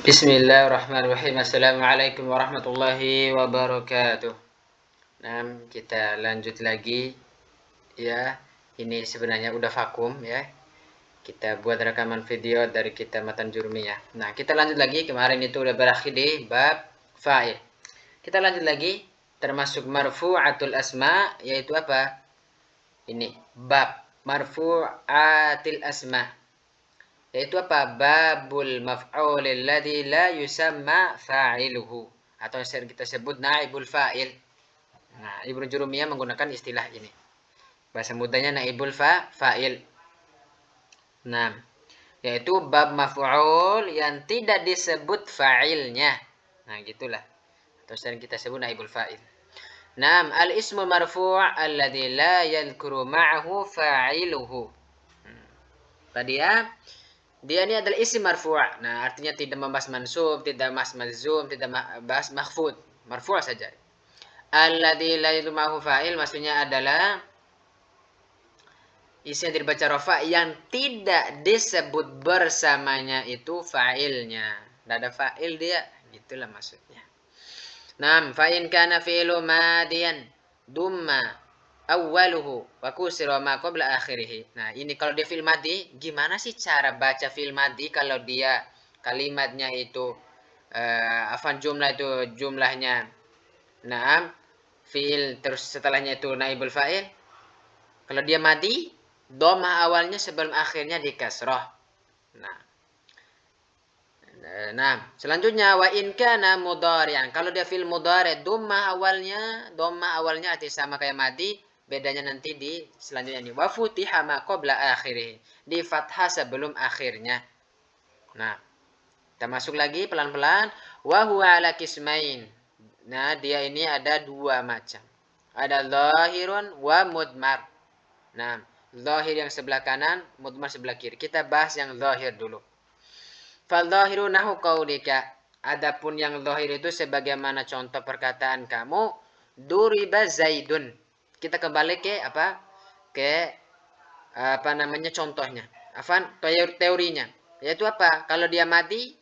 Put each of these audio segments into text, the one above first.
Bismillahirrahmanirrahim. Assalamualaikum warahmatullahi wabarakatuh. Nah, kita lanjut lagi ya. Ini sebenarnya udah vakum ya. Kita buat rekaman video dari kita Matan Jurumiyah. Nah, kita lanjut lagi. Kemarin itu udah berakhir di bab fa'il. Kita lanjut lagi termasuk marfu'atul asma, yaitu apa? Ini bab marfu'atil asma. Yaitu apa? Babul maf'ulil ladzi la yusamma fa'iluhu, atau sering kita sebut naibul fa'il. Nah, Ibnu Jurumiyah menggunakan istilah ini. Bahasa mudanya naibul fa'il. Nah, yaitu bab maf'ul yang tidak disebut fa'ilnya. Nah, gitulah. Atau sering kita sebut naibul fa'il. Naam, al-ismu marfu' alladzi la yadhkuru ma'ahu fa'iluhu. Tadi ya, dia ini adalah isim marfu'. Nah, artinya tidak membahas mansub, tidak membahas mazum, tidak membahas mahfud. Marfu' saja. Alladzi la yadhkuru fa'il maksudnya adalah isim yang dibaca rafa yang tidak disebut bersamanya itu fa'ilnya. Tidak ada fa'il dia, gitulah maksudnya. Naam, fa in kana fi'lu madiyan dumma awwaluhu wa kusira ma qabla akhirih. Nah, ini kalau dia fi'il madi, gimana sih cara baca fi'il madi kalau dia kalimatnya itu jumlah itu jumlahnya naam, fi'il terus setelahnya itu naibul fa'il. Kalau dia madi, dhamma awalnya sebelum akhirnya di kasrah. Nah, selanjutnya wa in kana mudhari'an. Kalau dia fi'il mudhari', dhamma awalnya arti sama kayak madi, bedanya nanti di selanjutnya ini. Wa futiha ma qabla akhirih. Di fathah sebelum akhirnya. Nah, kita masuk lagi pelan-pelan. Wa huwa ala qismain. Nah, dia ini ada dua macam. Ada zahirun wa mudmar. Nah, zahir yang sebelah kanan, mudmar sebelah kiri. Kita bahas yang zahir dulu. Fadzahiru nahu qaulika. Adapun yang zahir itu sebagaimana contoh perkataan kamu, duriba zaidun. Kita kembali ke apa? Contohnya. Teorinya. Yaitu apa? Kalau dia mati,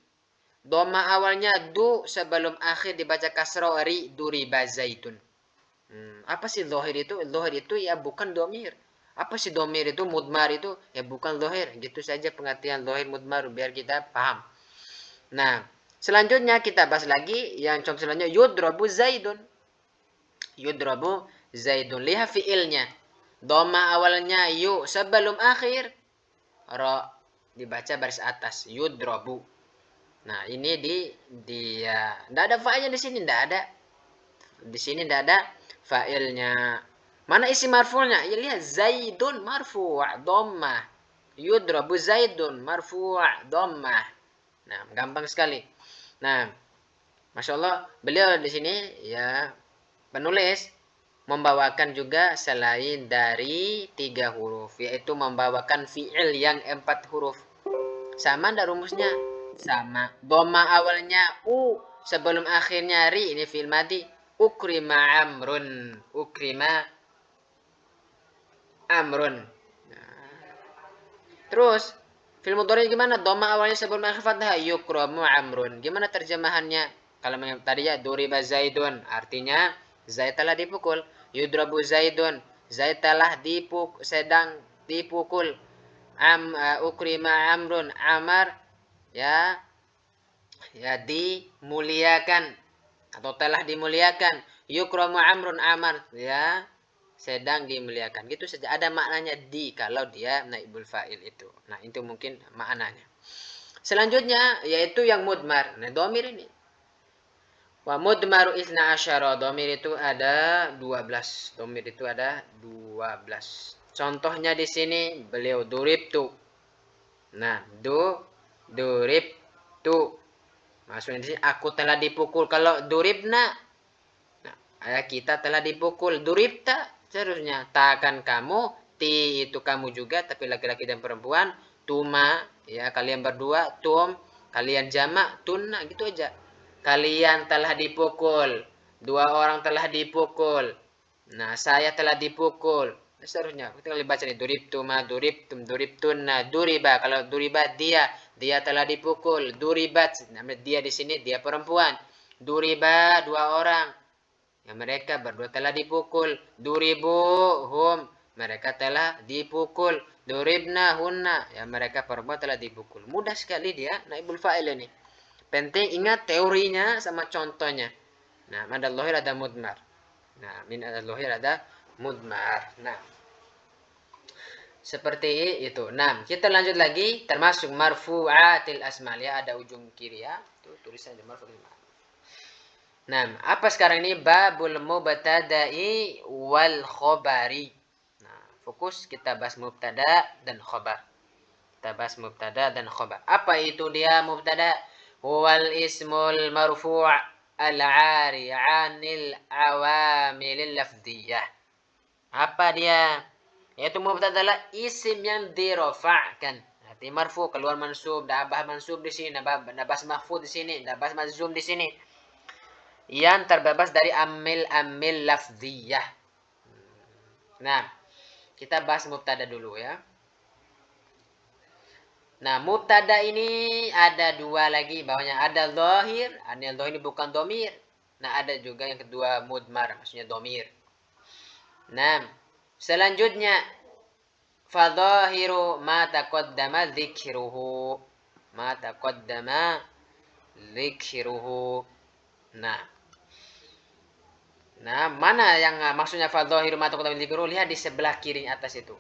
dhamma awalnya du sebelum akhir dibaca kasrah ri duriba zaidun. Apa sih zahir itu? Zahir itu ya bukan dhamir. Apa sih domir itu, mudmar itu? Ya bukan zahir. Gitu saja pengertian zahir mudmar biar kita paham. Nah, selanjutnya kita bahas lagi yang contoh selanjutnya yudrabu zaidun. Yudrabu zaidun. Lihat fiilnya. Dhamma awalnya yu sebelum akhir ra dibaca baris atas yudrabu. Nah, ini dia enggak ada fa'ilnya di sini, enggak ada. Di sini enggak ada fa'ilnya. Mana isi marfu'nya? Ya lihat zaidun marfu' dhammah. Yudrabu zaidun marfu' dhammah. Nah, gampang sekali. Nah, Masya Allah, beliau di sini ya penulis membawakan juga selain dari 3 huruf, yaitu membawakan fi'il yang 4 huruf. Sama enggak rumusnya? Sama. Dhamma awalnya u sebelum akhirnya ri, ini fi'il madi. Ukrima amrun. Ukrima amrun. Nah. Terus fi'il mudhari gimana? Dhamma awalnya sebelum akhir fathah yukramu amrun. Gimana terjemahannya? Kalau tadi ya duriba zaidun, artinya Zaid telah dipukul. Yudrabu zaidun, Zaid telah sedang dipukul. Ukrima amrun, Amar ya dimuliakan atau telah dimuliakan. Yukramu amrun, Amar ya sedang dimuliakan. Gitu saja, ada maknanya di kalau dia naibul fa'il itu. Nah, itu mungkin maknanya. Selanjutnya yaitu yang mudmar. Nah, dhamir ini. Wa mudmaru isna asyara. Dhamir itu ada 12. Dhamir itu ada 12. Contohnya di sini beliau duribtu. Nah, duribtu. Maksudnya di sini aku telah dipukul. Kalau duribna, nah, kita telah dipukul. Duribta seharusnya takkan kamu, ti itu kamu juga tapi laki-laki dan perempuan, tuma ya kalian berdua, tum kalian jamak, tunna gitu aja. Kalian telah dipukul, 2 orang telah dipukul. Nah, saya telah dipukul. Seharusnya kita baca nih duribtuma, duribtum, duribtunna, duriba. Kalau duriba dia dia telah dipukul. Duribat, dia di sini dia perempuan. Duriba, dua orang. Ya, mereka berdua telah dipukul. Duribuhum, mereka telah dipukul. Duribna hunna, ya mereka perempuan telah dipukul. Mudah sekali dia naibul fa'il ini. Penting ingat teorinya sama contohnya. Nah, ada lohir ada mudmar. Nah, min ada lohir ada mudmar. Nah, seperti itu. Nah, kita lanjut lagi termasuk marfu'atil asmal ya, ada ujung kiri ya. Itu tulisannya marfu'atil asmal. Nah, apa sekarang ini babul mubtada'i wal khobari. Nah, fokus kita bahas mubtada dan khobar. Kita bahas mubtada dan khobar. Apa itu dia mubtada? Wal ismul marfu' al-'ari 'anil awamilil lafdhiyah. Apa dia? Yaitu mubtada adalah isim yang dirofa'kan. Arti marfu keluar mansub, dabah mansub di sini, nabas mahfud di sini, nabas mazum di sini. Yang terbebas dari amil lafziyah. Nah, kita bahas mubtada dulu ya. Nah, mubtada ini ada dua lagi bawahnya. Ada dhahir, dhahir ini bukan domir. Nah, ada juga yang kedua mudmar, maksudnya domir. Nah, selanjutnya fadhahiru ma taqaddama dzikruhu. Ma taqaddama dzikruhu. Nah, mana yang maksudnya fadhahiru ma taqaddama dzikruhu? Lihat di sebelah kiri atas itu.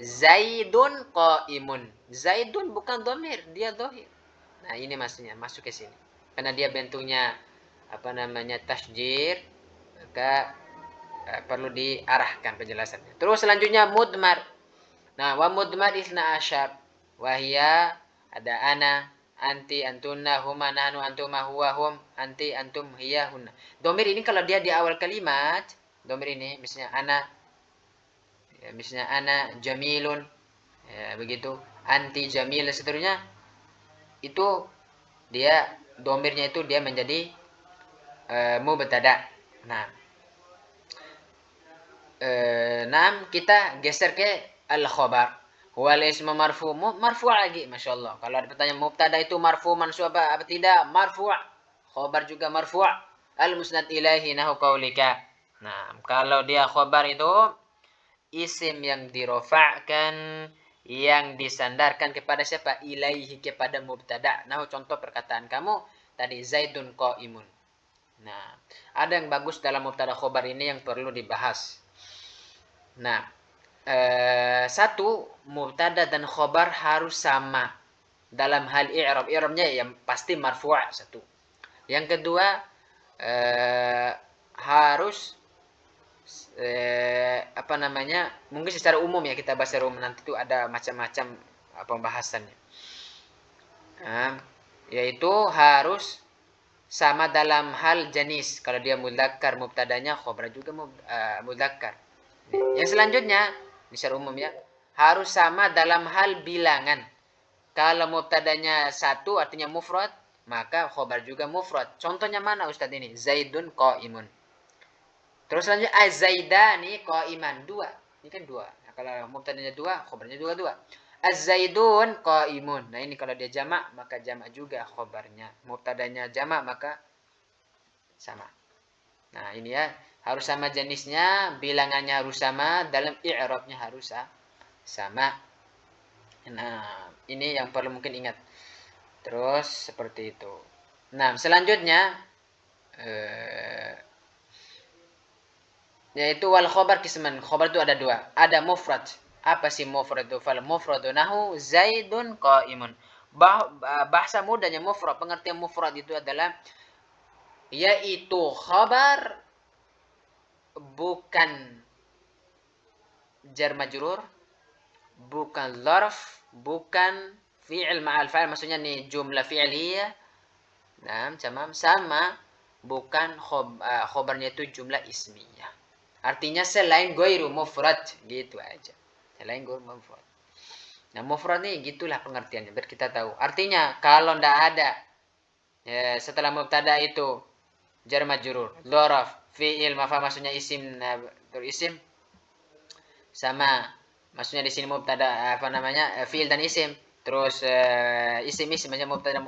Zaidun qaimun. Zaidun bukan domir, dia dhahir. Nah, ini maksudnya masuk ke sini. Karena dia bentuknya tasjir, maka perlu diarahkan penjelasannya. Terus selanjutnya mudmar. Nah, wa mudmar isna asyar. Wahia ada ana, anti, antunna, huma, nahnu, antuma, huwa, hum, anti, antum, hiya, hunna. Domir ini kalau dia di awal kalimat, domir ini misalnya ana jamilun, ya, begitu. Anti jamil dan seterusnya. Itu dia domirnya itu dia menjadi mubtada. Nah, kita geser ke al-khobar. Wal ismu marfu lagi, masya Allah. Kalau ada pertanyaan mubtada itu marfu mansub apa tidak? Marfu. Khobar juga marfu. Al musnad ilaihi nahu qaulika. Nah, kalau dia khobar itu isim yang dirofa'kan, yang disandarkan kepada siapa? Ilaihi, kepada mubtada. Nah, contoh perkataan kamu tadi Zaidun qaimun. Nah, ada yang bagus dalam mubtada khobar ini yang perlu dibahas. Nah, satu, mubtada dan khobar harus sama dalam hal i'rab. I'rabnya yang pasti marfu' satu. Yang kedua, harus mungkin secara umum ya, kita bahas secara umum, nanti itu ada macam-macam pembahasannya. Yaitu harus sama dalam hal jenis. Kalau dia mudzakkar mubtadanya, khobar juga mudzakkar. Yang selanjutnya secara umum ya, harus sama dalam hal bilangan. Kalau mubtadanya satu artinya mufrad, maka khobar juga mufrad. Contohnya mana Ustadz ini? Zaidun qaimun. Terus selanjutnya az-zaidani qaiman, dua. Ini kan dua. Nah, kalau mubtadanya dua, khobarnya juga dua. Az-zaidun qaimun. Nah, ini kalau dia jamak, maka jamak juga khobarnya. Mubtadanya jamak, maka sama. Nah, ini ya, harus sama jenisnya, bilangannya harus sama, dalam i'rabnya harus sama. Nah, ini yang perlu mungkin ingat. Terus seperti itu. Nah, selanjutnya yaitu wal khobar kisman. Khobar itu ada dua. Ada mufrad. Apa sih mufrad itu? Fal mufradu nahu Zaidun qaimun. Bahasa mudahnya mufrad, pengertian mufrad itu adalah yaitu khabar bukan jar majrur, bukan zarf, bukan fi'il ma'al fa'il, maksudnya nih jumlah fi'liyah. Nah, sama bukan khobarnya itu jumlah ismiyah. Artinya selain ghairu mufrad, gitu aja. Selain ghairu mufrad. Nah, mufrad nih gitulah pengertiannya biar kita tahu. Artinya kalau ndak ada setelah mubtada itu jar majrur, dzaraf, fi'il maf'ul, maksudnya isim isim, sama maksudnya di sini mubtada fi'il dan isim, terus isim-isimnya mubtada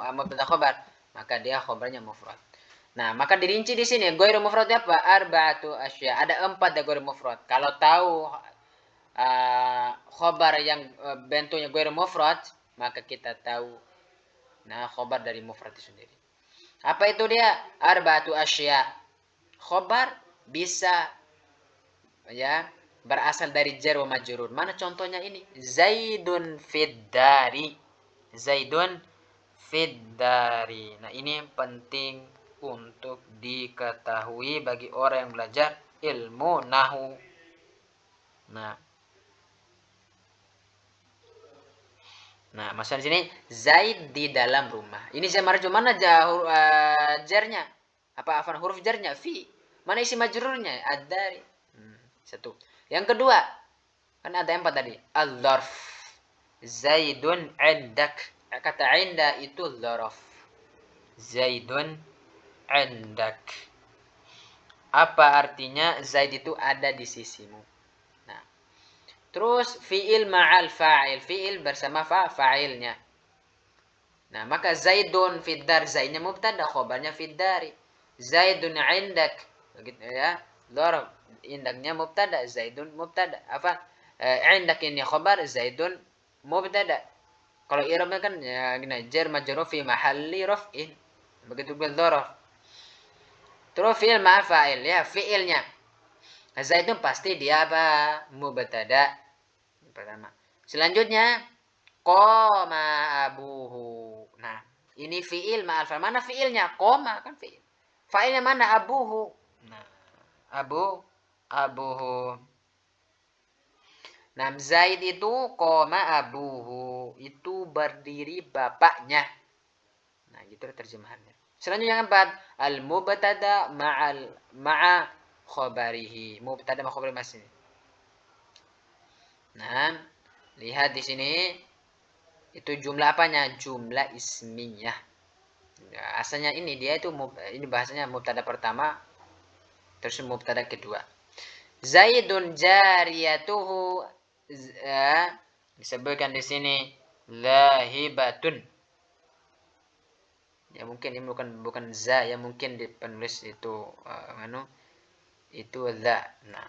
khobar, maka dia khobarnya mufrad. Nah, maka dirinci di sini ghairu mufrad apa? Arba'atu asya. Ada 4 ghairu mufrad. Kalau tahu khobar yang bentuknya ghairu mufrad, maka kita tahu khobar dari mufrad itu sendiri. Apa itu dia? Arba'atu asya. Khobar bisa ya berasal dari jar wa majrur. Mana contohnya ini? Zaidun fid dari. Zaidun fid dari. Nah, ini penting untuk diketahui bagi orang yang belajar ilmu nahu. Nah, maksudnya di sini Zaid di dalam rumah. Ini jar marju mana jarnya? Apa afan huruf jarnya? Fi. Mana isi majrurnya? Ad-dari. Satu. Yang kedua, kan ada 4 tadi. Al-dzarf. Zaidun indak. Kata inda itu dzaraf. Zaidun indak. Apa artinya Zaid itu ada di sisimu? Nah, terus fi'il ma'al fa'il. Fi'il bersama fa'ilnya. Nah, maka Zaidun fiddar. Zaidnya mubtada, khobarnya fiddari. Zaidun indak. Begitu ya. Dzaraf. Indaknya mubtada, Zaidun mubtada. Apa? Indak ini khobar, Zaidun mubtada. Kalau i'rabnya kan ya gini, jar majrur fi mahalli raf'in. Begitu bil dzaraf. Terus fi'il ma fa'il ya, fi'ilnya. Zaidun pasti dia apa? Mubtada. Pertama. Selanjutnya qama abuhu. Nah, ini fi'il ma'al fa'il. Mana fi'ilnya? Qama kan fi'il. Fa'ilnya mana? Abuhu. Nah, abuhu. Nah, Zaid itu qama abuhu. Itu berdiri bapaknya. Nah, gitu terjemahannya. Selanjutnya yang keempat, al-mubtada ma'a khabarihi. Mubtada ma'a khabarihi masih. Nah, lihat di sini itu jumlah apanya? Jumlah ismiyah. Ya, asalnya ini dia itu ini bahasanya mubtada pertama terus mubtada kedua. Zaidun jariyatuhu disebutkan di sini lahibatun. Ya mungkin ini bukan za ya, mungkin di penulis itu itu za. Nah.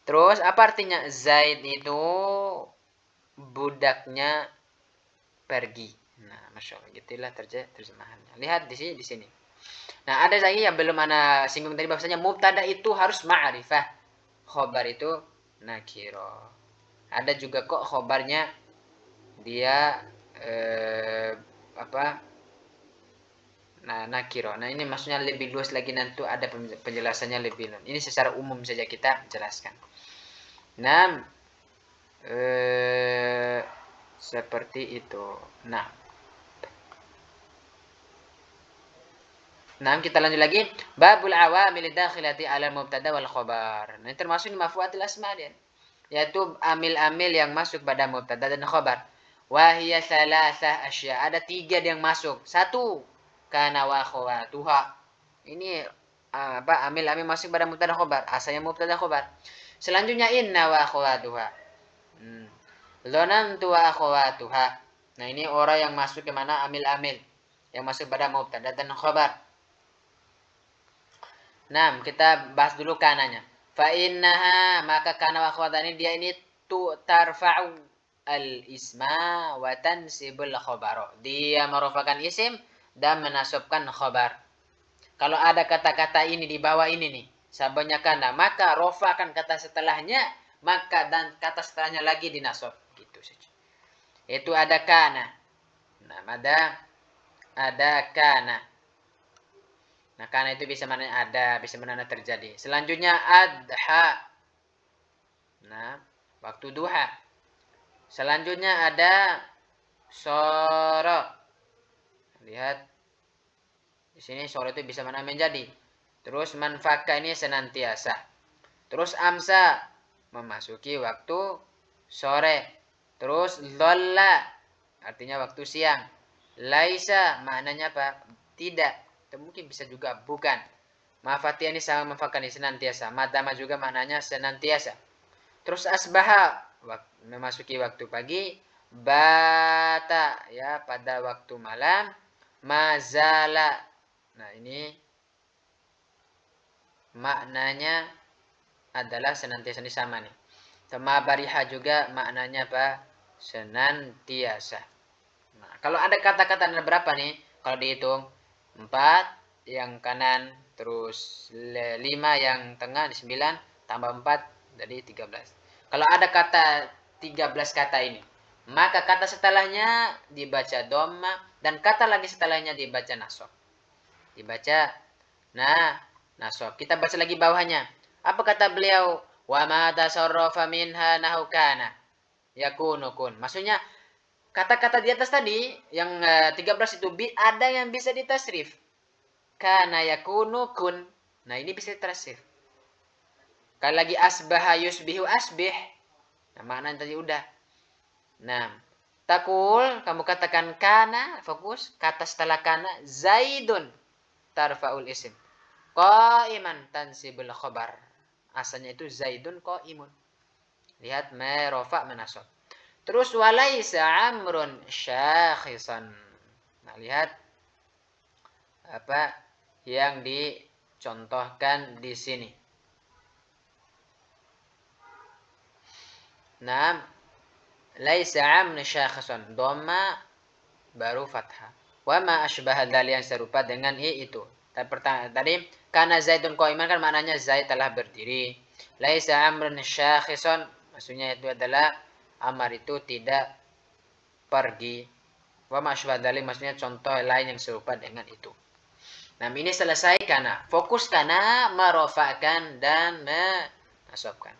Terus apa artinya? Zaid itu budaknya pergi. Nah, masya Allah, gitulah terjemahannya. Lihat di sini. Nah, ada lagi yang belum ana singgung tadi, bahwasanya mubtada itu harus ma'rifah. Khobar itu nakiro. Ada juga kok khobarnya dia nakiro. Nah, ini maksudnya lebih luas lagi, nanti ada penjelasannya lebih luas. Ini secara umum saja kita jelaskan. Nah, seperti itu. Nah, kita lanjut lagi. Babul awamil dakhilati ala mubtada wal khabar. Nah, ini termasuk di mafuatil asma dia. Yaitu amil-amil yang masuk pada mubtada dan khabar. Wahiyya salasah asya. Ada 3 yang masuk. 1, kana wa akhawatuha. Ini amil-amil masuk pada mubtada dan khabar. Asalnya mubtada khabar. Selanjutnya inna wa akhawatuha. Dzanantu wa akhawatuha. Nah, ini orang yang masuk ke mana? Amil-amil yang masuk pada mubtada dan khabar. Nah, kita bahas dulu kananya. Fa innaha, maka kana wa akhawatani dia ini tu tarfa'u al-isma wa tansibul khabara. Dia merupakan isim dan menasabkan khabar. Kalau ada kata-kata ini di bawah ini nih, sabanya kana, maka rofakan kata setelahnya, maka dan kata setelahnya lagi dinasab, gitu saja. Itu ada kana. Nah, ada kana. Nah, karena itu bisa mana ada, bisa mana terjadi. Selanjutnya adha. Nah, waktu duha. Selanjutnya ada soro. Lihat di sini soro itu bisa mana menjadi. Terus manfaka ini senantiasa. Terus amsa memasuki waktu sore. Terus dhalla artinya waktu siang. Laisa maknanya apa? Tidak. Atau mungkin bisa juga bukan. Mafati ini sama mafakani senantiasa. Madama juga maknanya senantiasa. Terus asbaha memasuki waktu pagi. bata, ya, pada waktu malam. Mazala. Nah, ini maknanya adalah senantiasa, ini sama nih. Sama bariha juga maknanya apa? Senantiasa. Nah, kalau ada kata-kata ada berapa nih? Kalau dihitung 4 yang kanan, terus 5 yang tengah, 9 tambah 4 jadi 13. Kalau ada kata 13 kata ini, maka kata setelahnya dibaca dhamma dan kata lagi setelahnya dibaca nasab. Dibaca nasab. Kita baca lagi bawahnya. Apa kata beliau? Wa ma tasarrafa minha nahu kana yakunu kun. Maksudnya kata-kata di atas tadi yang 13 itu ada yang bisa ditasrif. Kana yakunu kun. Nah, ini bisa ditasrif. Kalau lagi asbaha yusbihu asbih. Nah, maknanya tadi udah. Nah, takul kamu katakan kana, fokus kata setelah kana zaidun tarfaul isim. Qaiman tansibul khabar. Asalnya itu zaidun qaimun. Lihat merofa menasab. Terus walaisa amrun syakhisan. Nah, lihat apa yang dicontohkan di sini. Nah, laisa amrun syakhisan. Dhamma baru fathah. Wa ma asbaha dzal yang serupa dengan itu. Tadi karena zaidun qaiman kan maknanya zaid telah berdiri. Laisa amrun syakhisan maksudnya itu adalah amar itu tidak pergi. Wa ma asbaha dzal maksudnya contoh lain yang serupa dengan itu. Nah, ini selesai karena fokus karena merofakan dan menasabkan.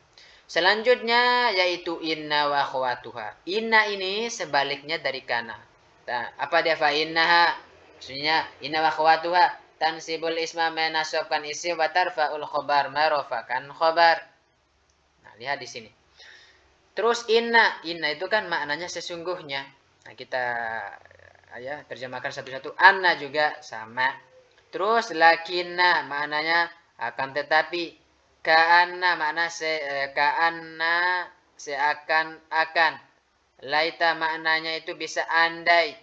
Selanjutnya yaitu inna wa akhwatuha. Inna ini sebaliknya dari kana. Nah, apa dia fa innaha? Maksudnya inna wa akhwatuha tansibul isma menasabkan isim wa tarfa'ul khabar merofakan khabar. Nah, lihat di sini. Terus inna itu kan maknanya sesungguhnya. Nah, kita ya terjemahkan satu-satu. Anna juga sama. Terus lakinna maknanya akan tetapi, ka'anna makna ka'anna seakan-akan, laita maknanya itu bisa andai,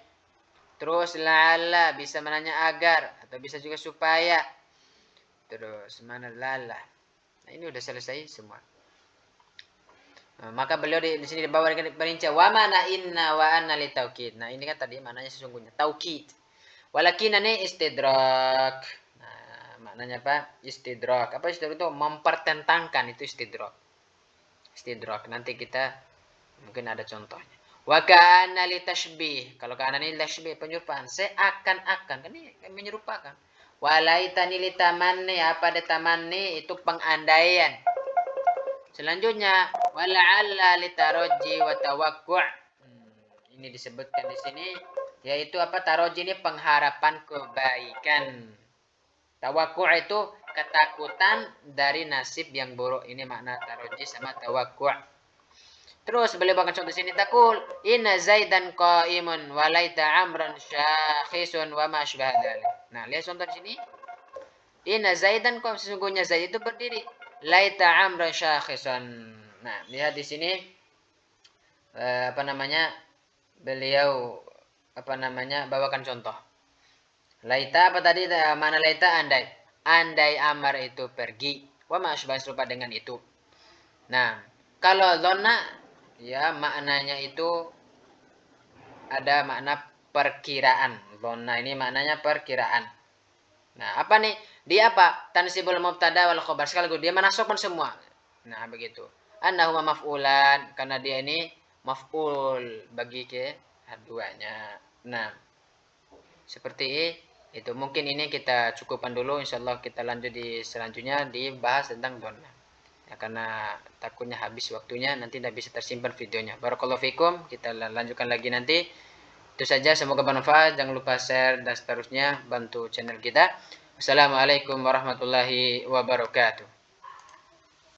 terus la'alla bisa maknanya agar atau bisa juga supaya, terus mana lala. Nah, ini udah selesai semua. Nah, maka beliau di sini dibawa dengan perinci wa mana inna wa anna li taukid. Nah, ini kan tadi maknanya sesungguhnya taukid. Walakin ini istidrak. Nah, maknanya apa? Istidrak. Apa istidrak itu? Mempertentangkan, itu istidrak. Istidrak. Nanti kita mungkin ada contohnya. Wa kana li tashbih. Kalau kana ini tashbih penyerupaan. Seakan-akan. Kan ini menyerupakan. Walaitani li tamanni. Apa ada tamanni? Itu pengandaian. Selanjutnya wala'alla li taroji wa tawakku'. Ini disebutkan di sini yaitu apa? Taroji ini pengharapan kebaikan. Tawakku' itu ketakutan dari nasib yang buruk. Ini makna taroji sama tawakku'. Terus beliau bahkan contoh sini takul inna zaidan qa'imun wa laita amran syakhisun wa ma asbaha dzalik. Nah, lihat contoh di sini. Inna zaidan qa'im, sesungguhnya Zaid itu berdiri. Laita amran syakhisun. Nah, lihat di sini apa namanya? Beliau bawakan contoh. Laita apa tadi? Mana laita? Andai. Andai amar itu pergi. Wa ma asbah serupa dengan itu. Nah, kalau dhanna ya maknanya itu ada makna perkiraan. Dhanna ini maknanya perkiraan. Nah, apa nih? Dia apa? Tansibul mubtada wal khabar sekaligus dia menasabkan semua. Nah, begitu. Annahu maf'ulan karena dia ini maf'ul bagi keduanya. Nah, seperti itu. Mungkin ini kita cukupkan dulu. Insyaallah kita lanjut di selanjutnya dibahas tentang dhanna. Ya, karena takutnya habis waktunya nanti tidak bisa tersimpan videonya. Barakallahu fikum. Kita lanjutkan lagi nanti. Itu saja, semoga bermanfaat. Jangan lupa share dan seterusnya bantu channel kita. Assalamualaikum warahmatullahi wabarakatuh.